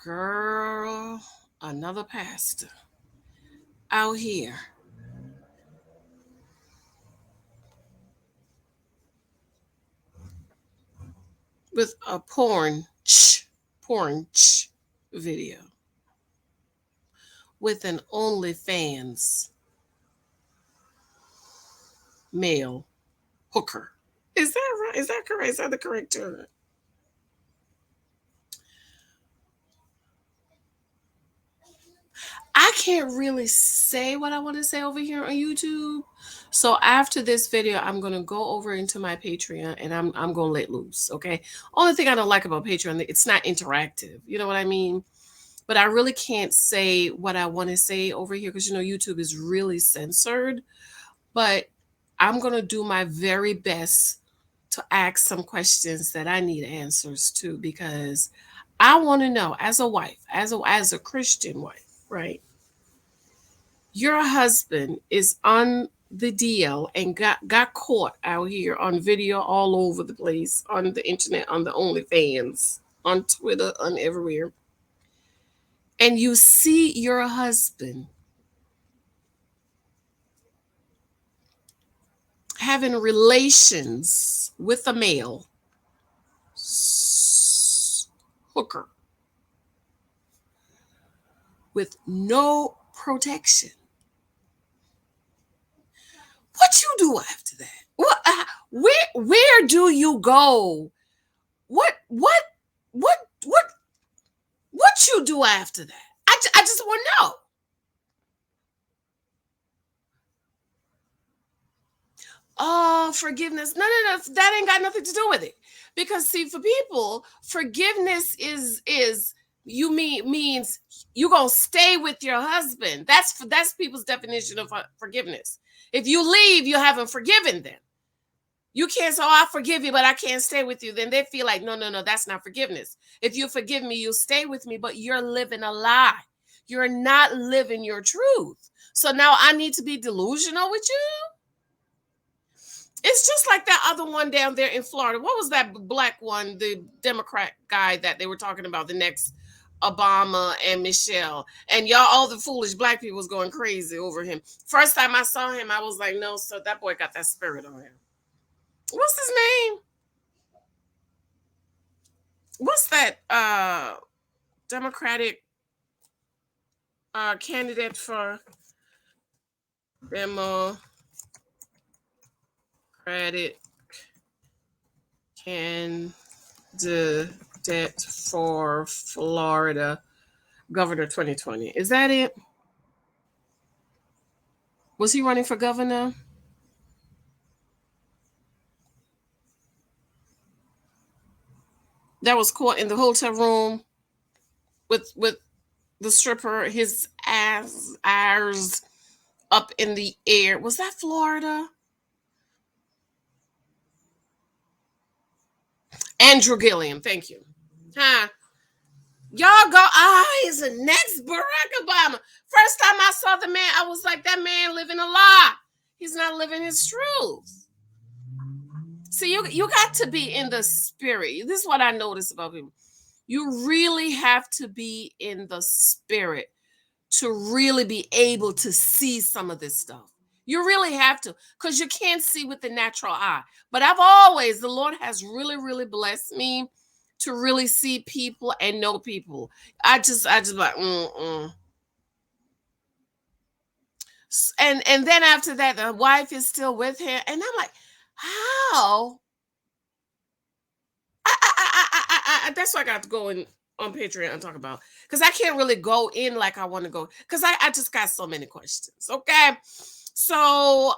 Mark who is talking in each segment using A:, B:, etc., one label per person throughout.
A: Girl, another pastor out here with a porn video with an OnlyFans male hooker. Is that right? Is that correct? Is that the correct term? I can't really say what I want to say over here on YouTube. So after this video, I'm gonna go over into my Patreon and I'm gonna let loose. Okay. Only thing I don't like about Patreon, it's not interactive. You know what I mean? But I really can't say what I want to say over here because YouTube is really censored. But I'm gonna do my very best to ask some questions that I need answers to because I want to know as a wife, as a Christian wife, right? Your husband is on the DL and got caught out here on video all over the place, on the internet, on the OnlyFans, on Twitter, on everywhere. And you see your husband having relations with a male hooker with no protection. What you do after that? What? Where do you go? What you do after that? I just want to know. Oh, forgiveness. No. That ain't got nothing to do with it. Because see, for people, forgiveness is means you gonna stay with your husband. That's people's definition of forgiveness. If you leave, you haven't forgiven them. You can't say, "Oh, I forgive you, but I can't stay with you." Then they feel like, no, that's not forgiveness. If you forgive me, you'll stay with me, but you're living a lie. You're not living your truth. So now I need to be delusional with you? It's just like that other one down there in Florida. What was that black one, the Democrat guy that they were talking about, the next Obama and Michelle? And y'all, all the foolish black people was going crazy over him. First time I saw him, I was like, no, sir, that boy got that spirit on him. What's his name? What's that Democratic candidate for Democratic candidate for Florida governor 2020? Is that it? Was he running for governor? That was caught in the hotel room with the stripper, his eyes up in the air. Was that Florida? Andrew Gilliam, thank you. Huh? Y'all go, he's the next Barack Obama. First time I saw the man, I was like, that man living a lie. He's not living his truth. See, you got to be in the spirit. This is what I notice about people. You really have to be in the spirit to really be able to see some of this stuff. You really have to, because you can't see with the natural eye. But the Lord has really, really blessed me to really see people and know people. I just like, And then after that, the wife is still with him. And I'm like, how? That's why I got to go in on Patreon and talk about, because I can't really go in like I want to go, because I just got so many questions. Okay. So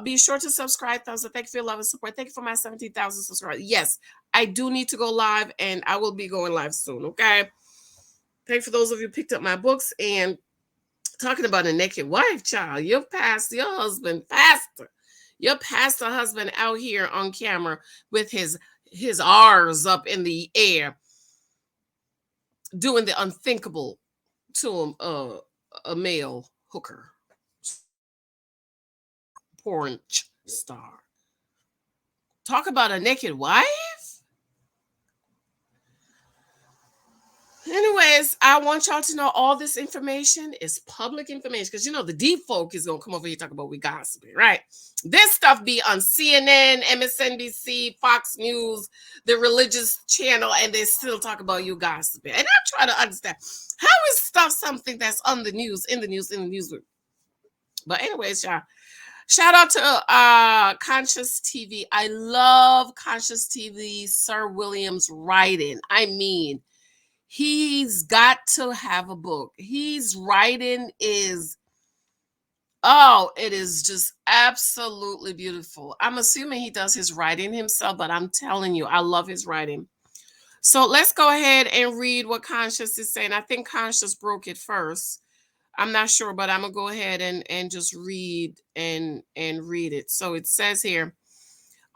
A: be sure to subscribe, thumbs up. Thank you for your love and support. Thank you for my 17,000 subscribers. Yes, I do need to go live, and I will be going live soon. Okay. Thank you for those of you who picked up my books. And talking about a naked wife, child, your husband, pastor. Your pastor husband out here on camera with his R's up in the air, doing the unthinkable to a male hooker, porn star. Talk about a naked wife? Anyway, guys, I want y'all to know all this information is public information because you know the deep folk is gonna come over here and talk about we gossiping, right? This stuff be on CNN, MSNBC, Fox News, the religious channel, and they still talk about you gossiping. And I'm trying to understand how is stuff something that's on the news, in the news, in the news. But anyways, y'all. Shout out to Conscious TV. I love Conscious TV, Sir William's writing. I mean, he's got to have a book. His writing is, oh, it is just absolutely beautiful. I'm assuming he does his writing himself, but I'm telling you, I love his writing. So let's go ahead and read what Conscious is saying. I think Conscious broke it first. I'm not sure, but I'm gonna go ahead and just read and read it. So it says here,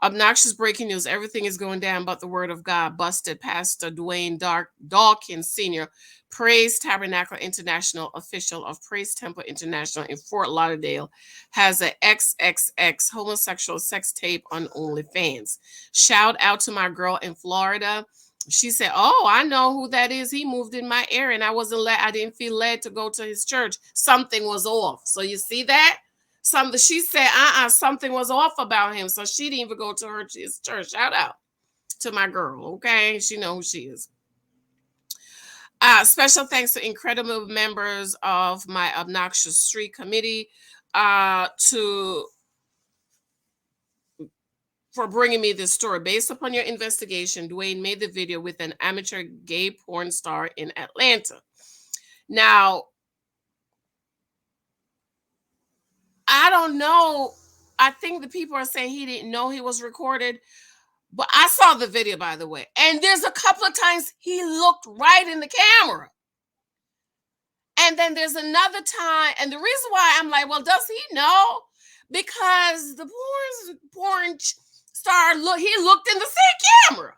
A: obnoxious breaking news. Everything is going down but the word of God. Busted Pastor Dwayne Dawkins Sr., Praise Tabernacle International official of Praise Temple International in Fort Lauderdale, has an XXX homosexual sex tape on OnlyFans. Shout out to my girl in Florida. She said, "Oh, I know who that is. He moved in my area, and I didn't feel led to go to his church. Something was off." So you see that? She said, something was off about him. So she didn't even go to his church. Shout out to my girl. Okay. She knows who she is. Special thanks to incredible members of my obnoxious street committee for bringing me this story. Based upon your investigation, Dwayne made the video with an amateur gay porn star in Atlanta. Now, I don't know. I think the people are saying he didn't know he was recorded, but I saw the video, by the way. And there's a couple of times he looked right in the camera. And then there's another time, and the reason why I'm like, well, does he know? Because the porn star, he looked in the same camera.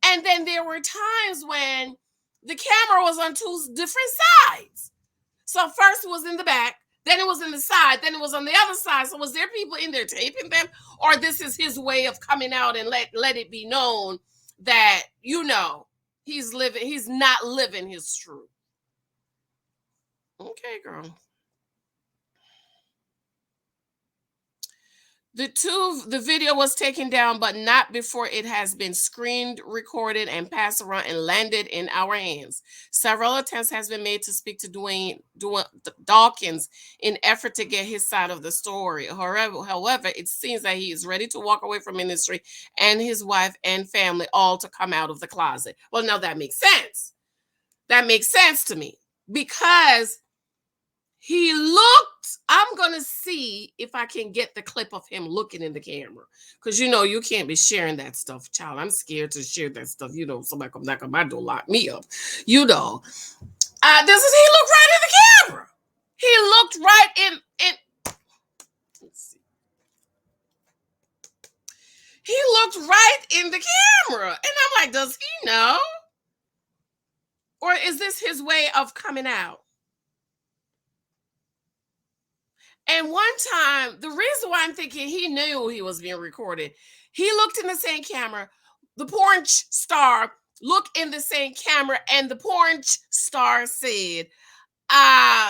A: And then there were times when the camera was on two different sides. So first it was in the back, then it was in the side, then it was on the other side. So was there people in there taping them? Or this is his way of coming out and let it be known that, you know, he's not living his truth. Okay, girl. The video was taken down, but not before it has been screened, recorded, and passed around and landed in our hands. Several attempts has been made to speak to Dwayne Dawkins in effort to get his side of the story. However, it seems that he is ready to walk away from ministry and his wife and family all to come out of the closet. Well, now that makes sense. That makes sense to me because he looked, I'm going to see if I can get the clip of him looking in the camera. Because, you know, you can't be sharing that stuff, child. I'm scared to share that stuff. You know, somebody come knock on my door, lock me up. You know. He looked right in the camera. He looked right in let's see. He looked right in the camera. And I'm like, does he know? Or is this his way of coming out? And one time, the reason why I'm thinking he knew he was being recorded, he looked in the same camera. The porn star looked in the same camera, and the porn star said,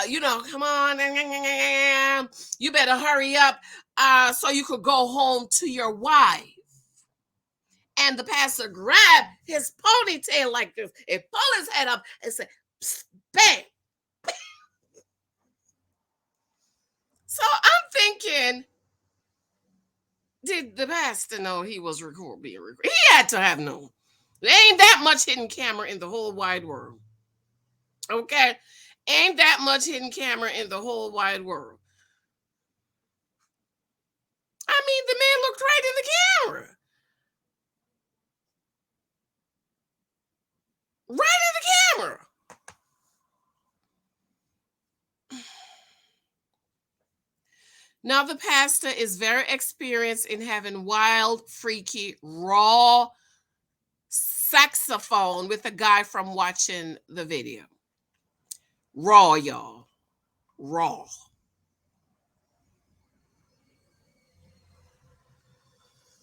A: you know, come on, you better hurry up so you could go home to your wife. And the pastor grabbed his ponytail like this and pulled his head up and said, bang. So I'm thinking, did the pastor know he was being recorded? He had to have known. There ain't that much hidden camera in the whole wide world. Okay? Ain't that much hidden camera in the whole wide world. I mean, the man looked right in the camera. Right in the camera. Now, the pastor is very experienced in having wild, freaky, raw saxophone with the guy from watching the video. Raw, y'all. Raw.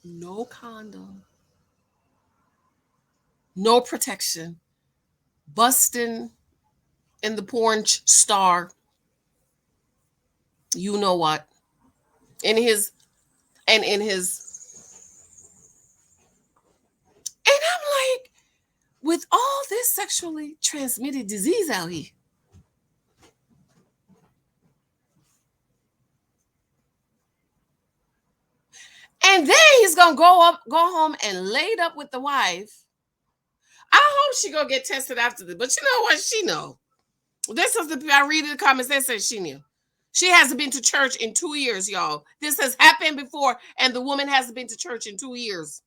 A: No condom. No protection. Busting and the porn star, you know what, in his in his, and I'm like, with all this sexually transmitted disease out here, and then he's gonna go home and laid up with the wife. I hope she gonna get tested after this, but you know what? She know. This is the I read in the comments. They said she knew. She hasn't been to church in 2 years, y'all. This has happened before, and the woman hasn't been to church in 2 years.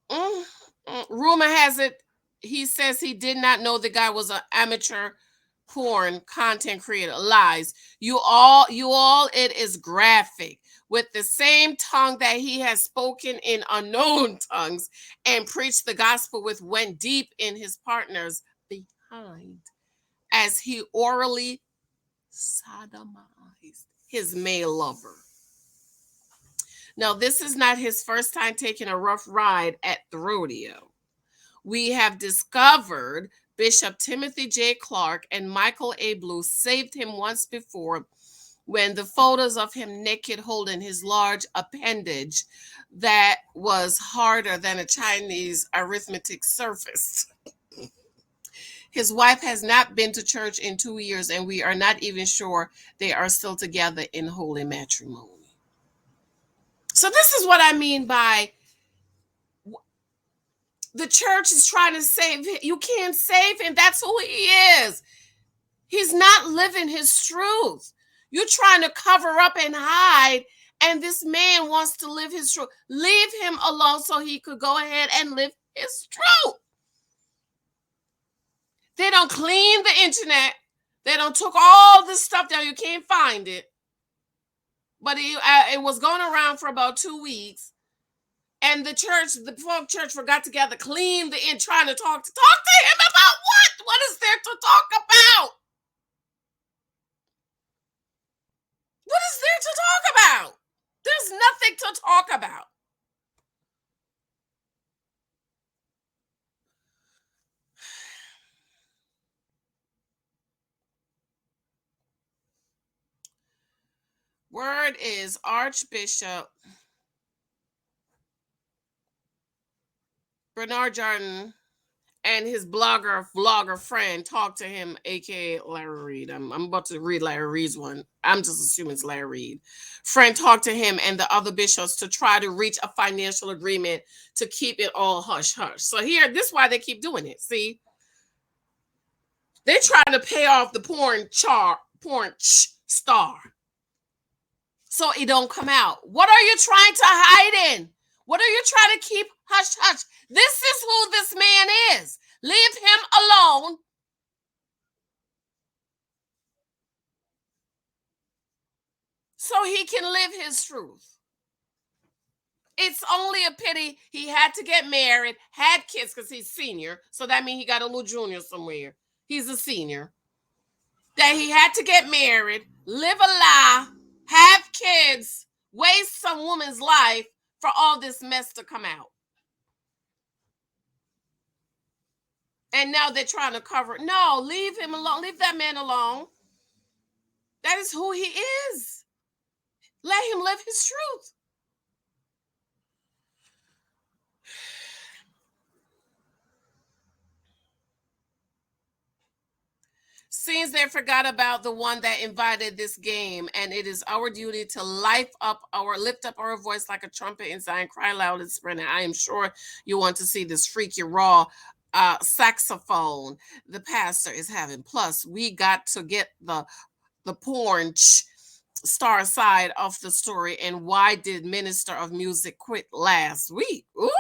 A: Mm, Rumor has it he says he did not know the guy was an amateur porn content creator. Lies. You all, it is graphic. With the same tongue that he has spoken in unknown tongues and preached the gospel with, went deep in his partner's behind as he orally sodomized his male lover. Now, this is not his first time taking a rough ride at the rodeo. We have discovered Bishop Timothy J. Clark and Michael A. Blue saved him once before when the photos of him naked holding his large appendage that was harder than a Chinese arithmetic surface. His wife has not been to church in 2 years, and we are not even sure they are still together in holy matrimony. So this is what I mean by the church is trying to save him. You can't save him. That's who he is. He's not living his truth. You're trying to cover up and hide, and this man wants to live his truth. Leave him alone so he could go ahead and live his truth. They don't clean the internet. They don't took all this stuff down. You can't find it. But it was going around for about 2 weeks. And the folk church forgot to gather, clean the in, trying to talk to him about what? What is there to talk about? What is there to talk about? There's nothing to talk about. Word is Archbishop Bernard Jordan and his vlogger friend talked to him, aka Larry Reed. I'm about to read Larry Reed's one. I'm just assuming it's Larry Reed. Friend talked to him and the other bishops to try to reach a financial agreement to keep it all hush hush. So here, this is why they keep doing it. See, they're trying to pay off the porn star, so it don't come out. What are you trying to hide in? What are you trying to keep hush hush? This is who this man is. Leave him alone. So he can live his truth. It's only a pity he had to get married, had kids because he's senior. So that means he got a little junior somewhere. He's a senior. That he had to get married, live a lie, have kids, waste some woman's life for all this mess to come out. And now they're trying to cover it. No, leave him alone. Leave that man alone. That is who he is. Let him live his truth. Seems they forgot about the one that invited this game, and it is our duty to lift up our voice like a trumpet in Zion, cry loud and spread. I am sure you want to see this freaky raw saxophone the pastor is having. Plus, we got to get the porn star side of the story, and why did Minister of Music quit last week? Ooh.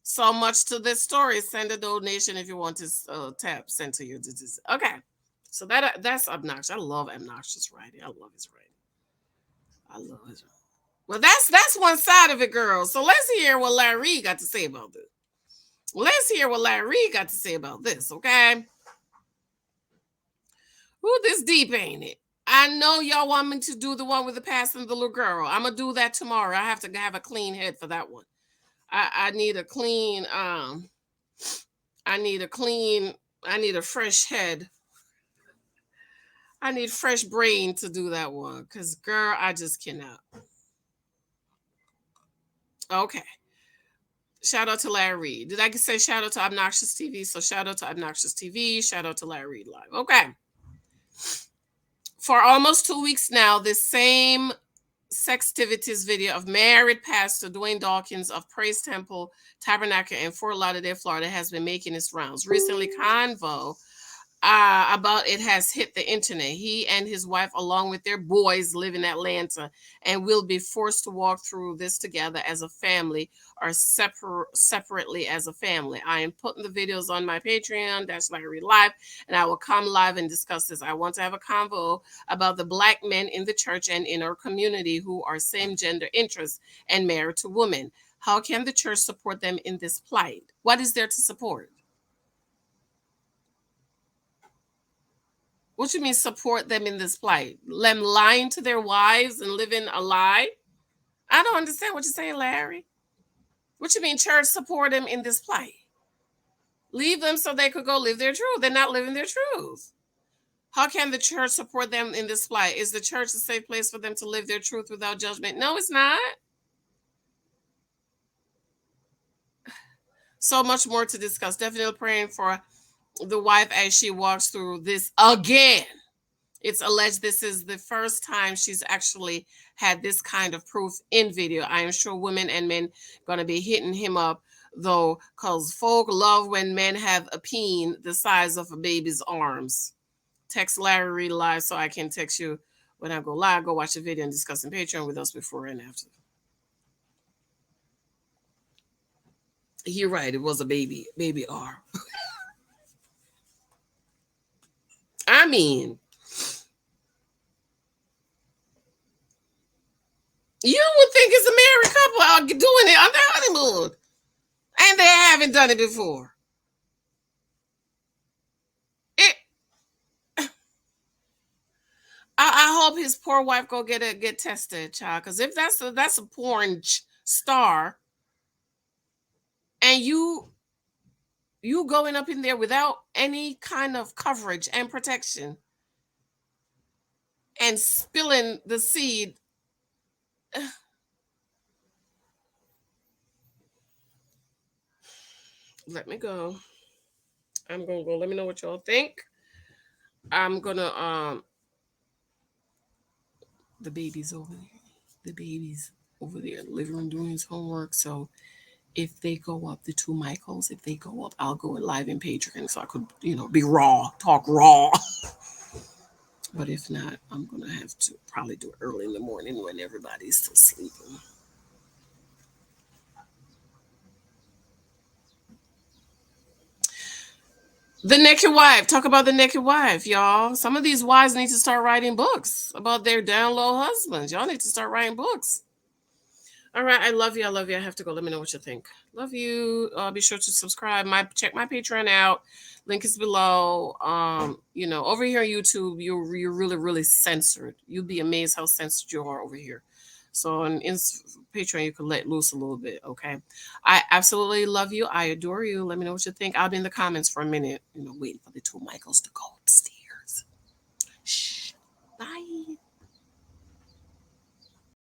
A: So much to this story. Send a donation if you want to tap send to your disease. Okay, so that's obnoxious. I love obnoxious writing. I love his writing. I love his writing. Well, that's one side of it, girls. So let's hear what Larry got to say about this. Let's hear what Larry got to say about this. Okay. Ooh, this deep, ain't it? I know y'all want me to do the one with the past and the little girl. I'm gonna do that tomorrow. I have to have a clean head for that one. I need a clean I need a clean I need a fresh head. I need fresh brain to do that one. Cause girl, I just cannot. Okay. Shout out to Larry Reed. Did I say shout out to Obnoxious TV? So shout out to Obnoxious TV. Shout out to Larry Reed Live. Okay. For almost 2 weeks now, this same sextivities video of married pastor Dwayne Dawkins of Praise Temple Tabernacle in Fort Lauderdale, Florida, has been making its rounds. Recently, convo about it has hit the internet. He and his wife, along with their boys, live in Atlanta and will be forced to walk through this together as a family or separately as a family. I am putting the videos on my Patreon, that's Larry Live, and I will come live and discuss this. I want to have a convo about the black men in the church and in our community who are same gender interests and married to women. How can the church support them in this plight? What is there to support? What you mean support them in this plight? Them lying to their wives and living a lie? I don't understand what you're saying, Larry. What you mean church support them in this plight? Leave them so they could go live their truth. They're not living their truth. How can the church support them in this plight? Is the church a safe place for them to live their truth without judgment? No, it's not. So much more to discuss. Definitely praying for the wife as she walks through this again. It's alleged this is the first time she's actually had this kind of proof in video. I am sure women and men going to be hitting him up though, because folk love when men have a peen the size of a baby's arms. Text Larry Live so I can text you when I go live. Go watch the video and discuss in Patreon with us before and after. You're right. It was a baby arm. I mean, you would think it's a married couple out doing it on their honeymoon. And they haven't done it before. It, I hope his poor wife go get tested, child. Because if that's a porn star, and you going up in there without any kind of coverage and protection, and spilling the seed. Let me go. I'm gonna go. Let me know what y'all think. I'm gonna the baby's over there. The baby's over there in the living room doing his homework. So if they go up, the two Michaels, if they go up, I'll go live in Patreon so I could, be raw, talk raw. But if not, I'm gonna have to probably do it early in the morning when everybody's still sleeping. The naked wife. Talk about the naked wife, y'all. Some of these wives need to start writing books about their down low husbands. Y'all need to start writing books. All right, I love you. I love you. I have to go. Let me know what you think. Love you. Be sure to subscribe. Check my Patreon out. Link is below. Over here on YouTube, you're really really censored. You'd be amazed how censored you are over here. So on Patreon, you can let loose a little bit. Okay, I absolutely love you. I adore you. Let me know what you think. I'll be in the comments for a minute. Waiting for the two Michaels to go upstairs. Shh. Bye.